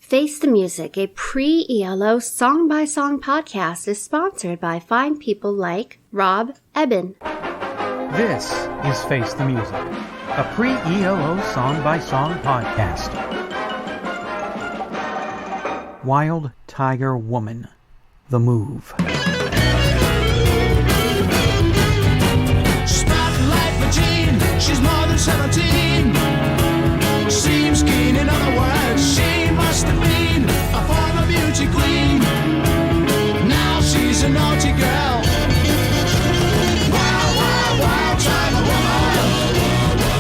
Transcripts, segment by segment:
Face the Music, a pre-ELO song-by-song podcast, is sponsored by fine people like Rob Eben. This is Face the Music, a pre-ELO song-by-song podcast. Wild Tiger Woman, The Move. Spotlight routine, she's more than 17. Seems keen, in other words, she must have been a former beauty queen. Now she's a naughty girl. Wild, wild, wild tiger woman.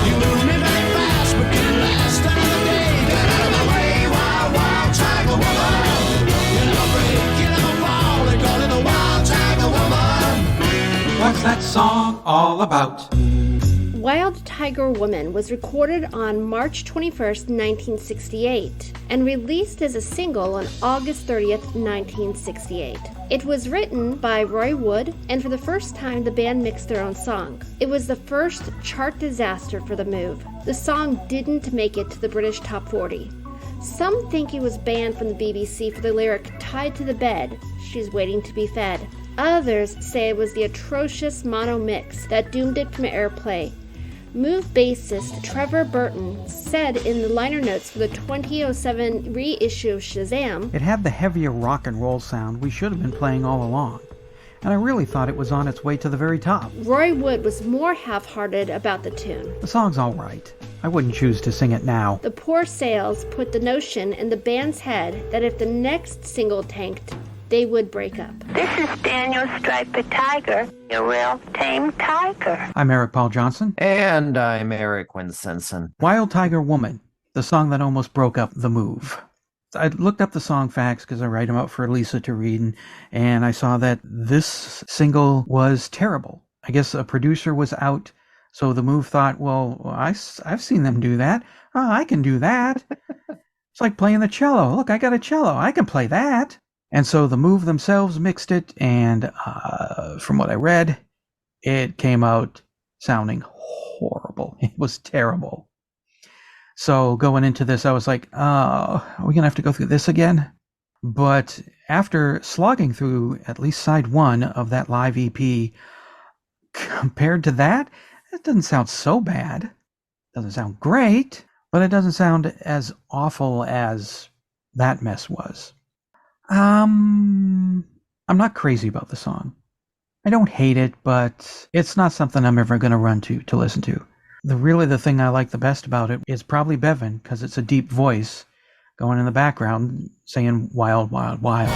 You move me very fast, but can't last another day. Get out of the way, wild, wild tiger woman. You never break, you never fall, they call it the wild tiger woman. What's that song all about? Wild Tiger Woman was recorded on March 21st, 1968, and released as a single on August 30th, 1968. It was written by Roy Wood, and for the first time the band mixed their own song. It was the first chart disaster for The Move. The song didn't make it to the British Top 40. Some think it was banned from the BBC for the lyric "Tied to the bed, she's waiting to be fed." Others say it was the atrocious mono mix that doomed it from airplay. Move bassist Trevor Burton said in the liner notes for the 2007 reissue of Shazam, It had the heavier rock and roll sound we should have been playing all along, and I really thought it was on its way to the very top. Roy Wood was more half-hearted about the tune. The song's all right. I wouldn't choose to sing it now. The poor sales put the notion in the band's head that if the next single tanked, they would break up. This is Daniel Striper Tiger, a real tame tiger. I'm Eric Paul Johnson. And I'm Eric Winsenson. Wild Tiger Woman, the song that almost broke up The Move. I looked up the song facts because I write them out for Lisa to read, and I saw that this single was terrible. I guess a producer was out, so The Move thought, well, I've seen them do that. Oh, I can do that. It's like playing the cello. Look, I got a cello. I can play that. And so The Move themselves mixed it, and from what I read, it came out sounding horrible. It was terrible. So going into this, I was like, are we going to have to go through this again? But after slogging through at least side one of that live EP, compared to that, it doesn't sound so bad. It doesn't sound great, but it doesn't sound as awful as that mess was. I'm not crazy about the song. I don't hate it, but it's not something I'm ever going to run to listen to. The thing I like the best about it is probably Bevan, because it's a deep voice going in the background saying wild, wild, wild.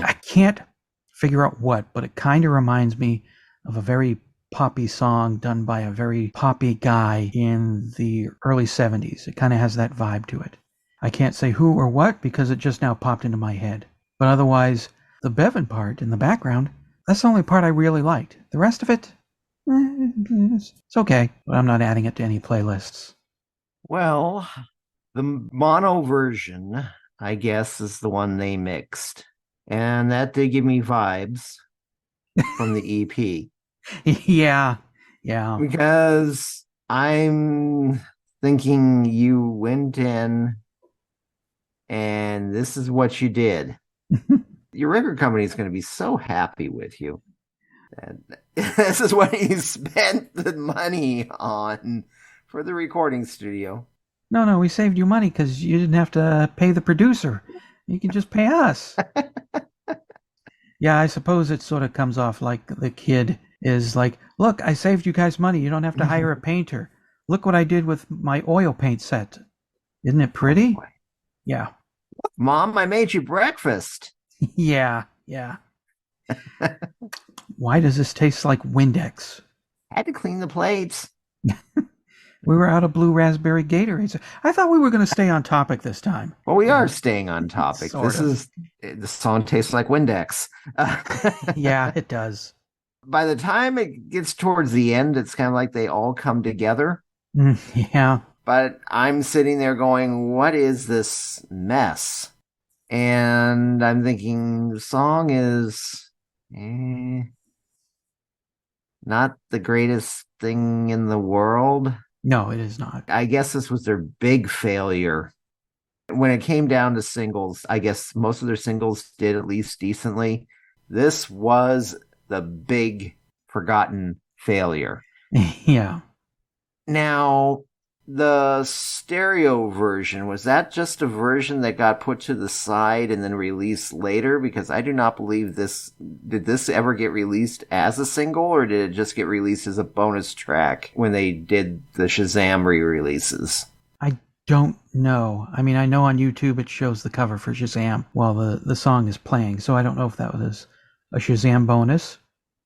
I can't figure out what, but it kind of reminds me of a very poppy song done by a very poppy guy in the early 70s. It kind of has that vibe to it. I can't say who or what because it just now popped into my head. But otherwise, the Bevan part in the background, that's the only part I really liked. The rest of it, it's okay, but I'm not adding it to any playlists. Well, the mono version, I guess, is the one they mixed. And that did give me vibes from the EP. Yeah. Because I'm thinking you went in and this is what you did. Your record company is going to be so happy with you. And this is what you spent the money on for the recording studio. No, we saved you money because you didn't have to pay the producer. You can just pay us. Yeah, I suppose it sort of comes off like the kid is like, look, I saved you guys money. You don't have to hire a painter. Look what I did with my oil paint set. Isn't it pretty? Oh, yeah. Mom, I made you breakfast. Yeah. Why does this taste like Windex? Had to clean the plates. We were out of blue raspberry Gatorades. I thought we were going to stay on topic this time. Well, we are staying on topic. Sort of. The song tastes like Windex. Yeah, it does. By the time it gets towards the end, it's kind of like they all come together. Yeah. But I'm sitting there going, what is this mess? And I'm thinking the song is not the greatest thing in the world. No, it is not. I guess this was their big failure. when it came down to singles, I guess most of their singles did at least decently. This was the big forgotten failure. Yeah. Now, the stereo version, was that just a version that got put to the side and then released later? Because I do not believe did this ever get released as a single, or did it just get released as a bonus track when they did the Shazam re-releases? I don't know. I mean, I know on YouTube it shows the cover for Shazam while the song is playing, so I don't know if that was a Shazam bonus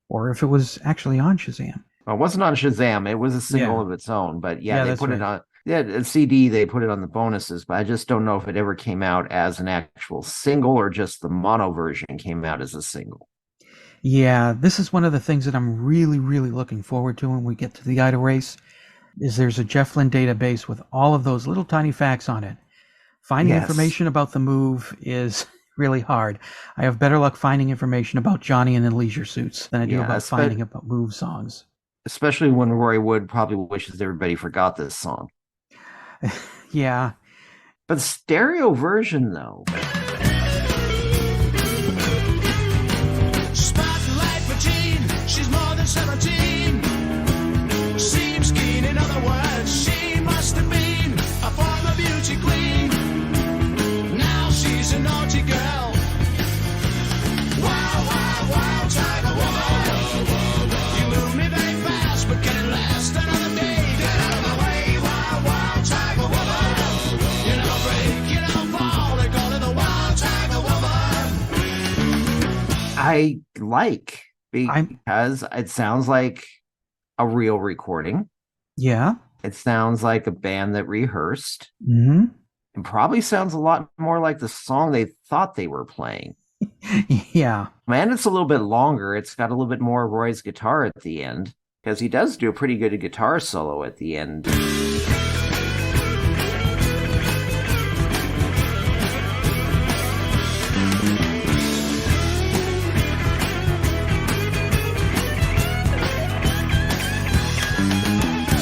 or if it was actually on Shazam. Well, it wasn't on Shazam. It was a single of its own, but they put it on. Yeah, a CD. They put it on the bonuses, but I just don't know if it ever came out as an actual single or just the mono version came out as a single. Yeah, this is one of the things that I'm really, really looking forward to when we get to the Idol race. Is there's a Jeff Lynne database with all of those little tiny facts on it. Finding information about the move is really hard. I have better luck finding information about Johnny and the Leisure Suits than I do about finding about move songs. Especially when Roy Wood probably wishes everybody forgot this song. Yeah. But the stereo version, though. Spotlight for Jean, she's more than 17. Seems keen, in other words, she must have been a former beauty queen. Now she's a naughty girl. Wow, wow, wow, Tiger Woman. You move me very fast, but can it last another day? Get out of the way, wow, wow, Tiger Woman. You don't break, you don't fall, they call it the Wild Tiger Woman. I like, because it sounds like a real recording. Yeah. It sounds like a band that rehearsed. Mm-hmm. It probably sounds a lot more like the song they thought they were playing. Yeah. And it's a little bit longer. It's got a little bit more Roy's guitar at the end, because he does do a pretty good guitar solo at the end.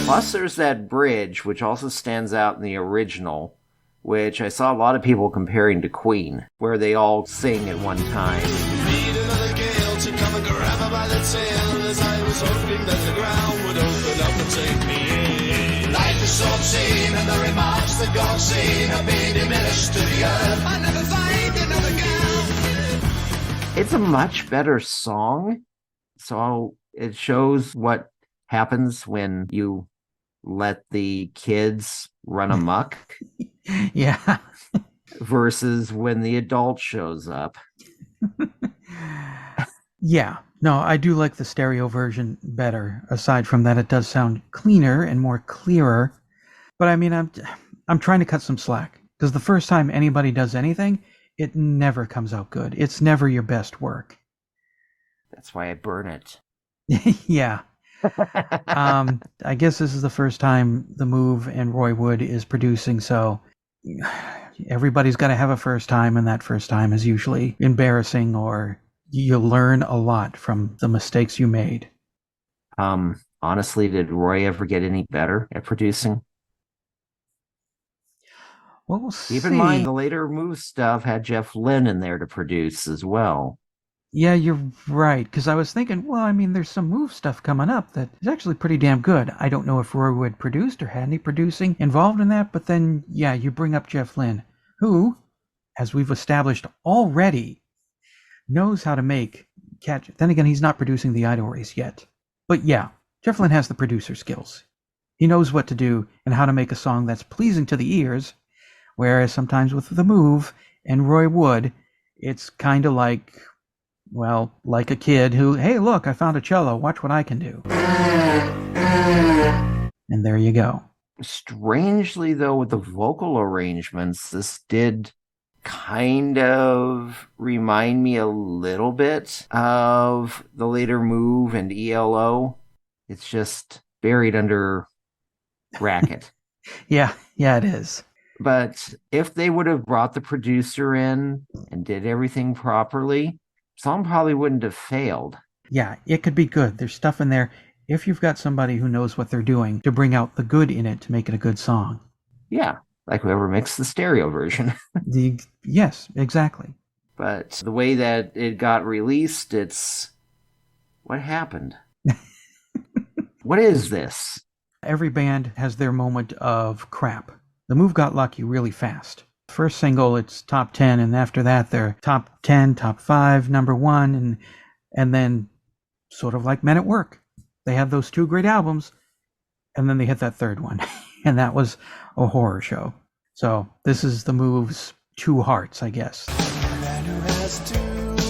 Plus, there's that bridge, which also stands out in the original, which I saw a lot of people comparing to Queen, where they all sing at one time. Need another gale to come and grab her by the tail, as I was hoping that the ground would open up and take me in. Life is so obscene, and the remarks that God seen have been diminished to the earth. I never find another girl. It's a much better song, so it shows what happens when you let the kids run amok. Yeah. Versus when the adult shows up. Yeah. No, I do like the stereo version better. Aside from that, it does sound cleaner and more clearer. But I mean, I'm trying to cut some slack, because the first time anybody does anything, it never comes out good. It's never your best work. That's why I burn it. Yeah. I guess this is the first time The Move and Roy Wood is producing, so everybody's got to have a first time, and that first time is usually embarrassing, or you learn a lot from the mistakes you made. Honestly, did Roy ever get any better at producing? Well, we'll Keep in mind, the later Move stuff had Jeff Lynne in there to produce as well. Yeah, you're right, because I was thinking, well, I mean, there's some Move stuff coming up that is actually pretty damn good. I don't know if Roy Wood produced or had any producing involved in that, but then, yeah, you bring up Jeff Lynne, who, as we've established already, knows how to make catch. Then again, he's not producing the Idol race yet. But yeah, Jeff Lynne has the producer skills. He knows what to do and how to make a song that's pleasing to the ears, whereas sometimes with The Move and Roy Wood, it's kind of like, well, like a kid who, hey, look, I found a cello. Watch what I can do. And there you go. Strangely, though, with the vocal arrangements, this did kind of remind me a little bit of the later Move and ELO. It's just buried under bracket. Yeah, it is. But if they would have brought the producer in and did everything properly, song probably wouldn't have failed. Yeah, it could be good. There's stuff in there, if you've got somebody who knows what they're doing, to bring out the good in it to make it a good song. Yeah. like whoever mixed the stereo version. Yes, exactly. But the way that it got released, it's... What happened? What is this? Every band has their moment of crap. The Move got lucky really fast. First single, it's top 10, and after that, they're top 10, top 5, number 1, and then sort of like Men at Work. They had those 2 great albums, and then they hit that third one, and that was a horror show. So this is the Move's 2 Hearts, I guess. Man who has 2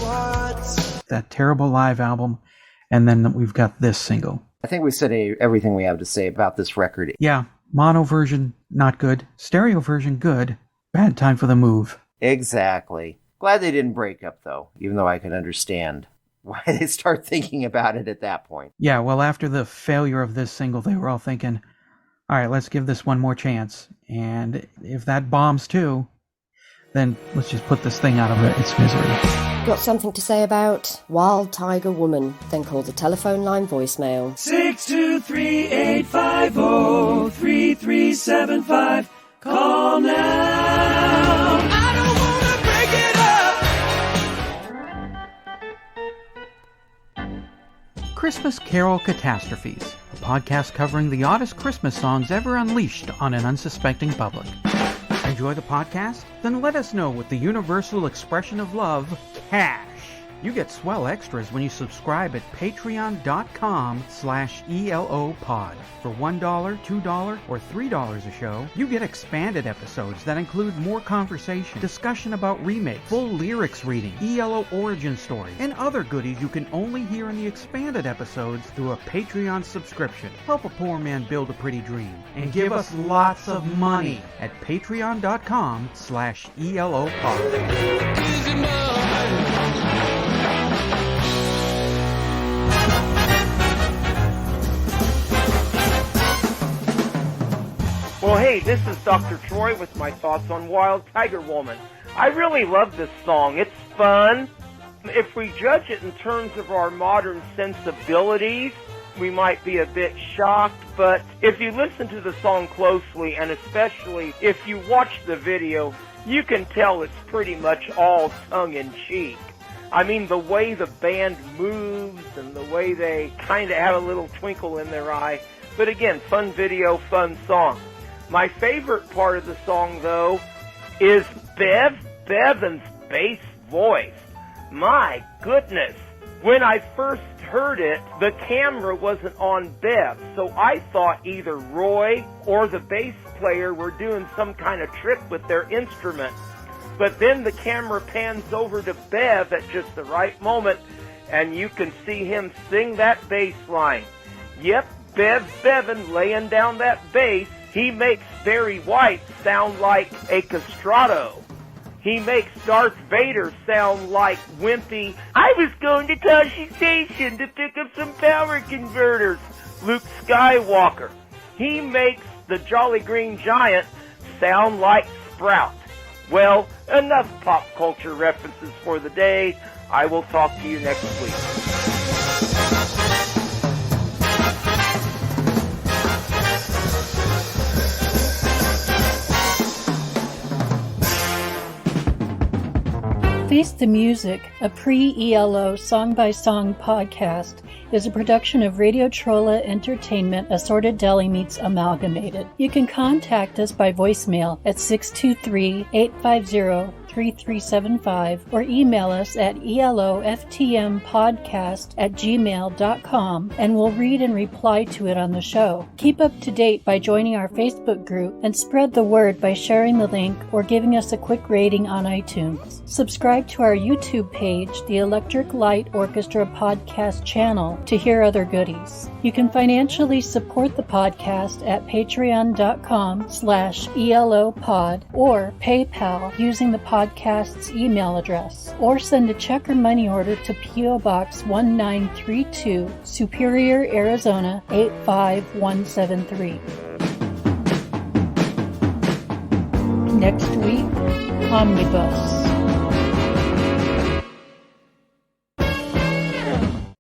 hearts. That terrible live album, and then we've got this single. I think we said everything we have to say about this record. Yeah, mono version, not good. Stereo version, good. Bad time for the Move. Exactly. Glad they didn't break up, though, even though I could understand why they start thinking about it at that point. Yeah, well, after the failure of this single, they were all thinking, all right, let's give this one more chance. And if that bombs too, then let's just put this thing out of its misery. Got something to say about Wild Tiger Woman? Then call the telephone line voicemail. 623-850-3375. Call now. I don't want to break it up. Christmas Carol Catastrophes, a podcast covering the oddest Christmas songs ever unleashed on an unsuspecting public. Enjoy the podcast? Then let us know with the universal expression of love, cash. You get swell extras when you subscribe at patreon.com/ELOpod. For $1, $2, or $3 a show, you get expanded episodes that include more conversation, discussion about remakes, full lyrics reading, ELO origin stories, and other goodies you can only hear in the expanded episodes through a Patreon subscription. Help a poor man build a pretty dream, and give us lots of money at patreon.com/ELOpod. Well, hey, this is Dr. Troy with my thoughts on Wild Tiger Woman. I really love this song. It's fun. If we judge it in terms of our modern sensibilities, we might be a bit shocked, but if you listen to the song closely, and especially if you watch the video, you can tell it's pretty much all tongue-in-cheek. I mean, the way the band moves and the way they kind of have a little twinkle in their eye. But again, fun video, fun song. My favorite part of the song, though, is Bevan's bass voice. My goodness. When I first heard it, the camera wasn't on Bev, so I thought either Roy or the bass player were doing some kind of trick with their instrument. But then the camera pans over to Bev at just the right moment, and you can see him sing that bass line. Yep, Bevan laying down that bass. He makes Barry White sound like a castrato. He makes Darth Vader sound like wimpy, I was going to Toshi Station to pick up some power converters, Luke Skywalker. He makes the Jolly Green Giant sound like Sprout. Well, enough pop culture references for the day. I will talk to you next week. Face the Music, a pre-ELO song-by-song podcast, is a production of Radio Trolla Entertainment Assorted Deli Meats Amalgamated. You can contact us by voicemail at 623-850-3375 or email us at eloftmpodcast@gmail.com and we'll read and reply to it on the show. Keep up to date by joining our Facebook group and spread the word by sharing the link or giving us a quick rating on iTunes. Subscribe to our YouTube page, the Electric Light Orchestra Podcast channel, to hear other goodies. You can financially support the podcast at patreon.com/ELOpod or PayPal using the podcast's email address, or send a check or money order to P.O. Box 1932, Superior, Arizona 85173. Next week, Omnibus.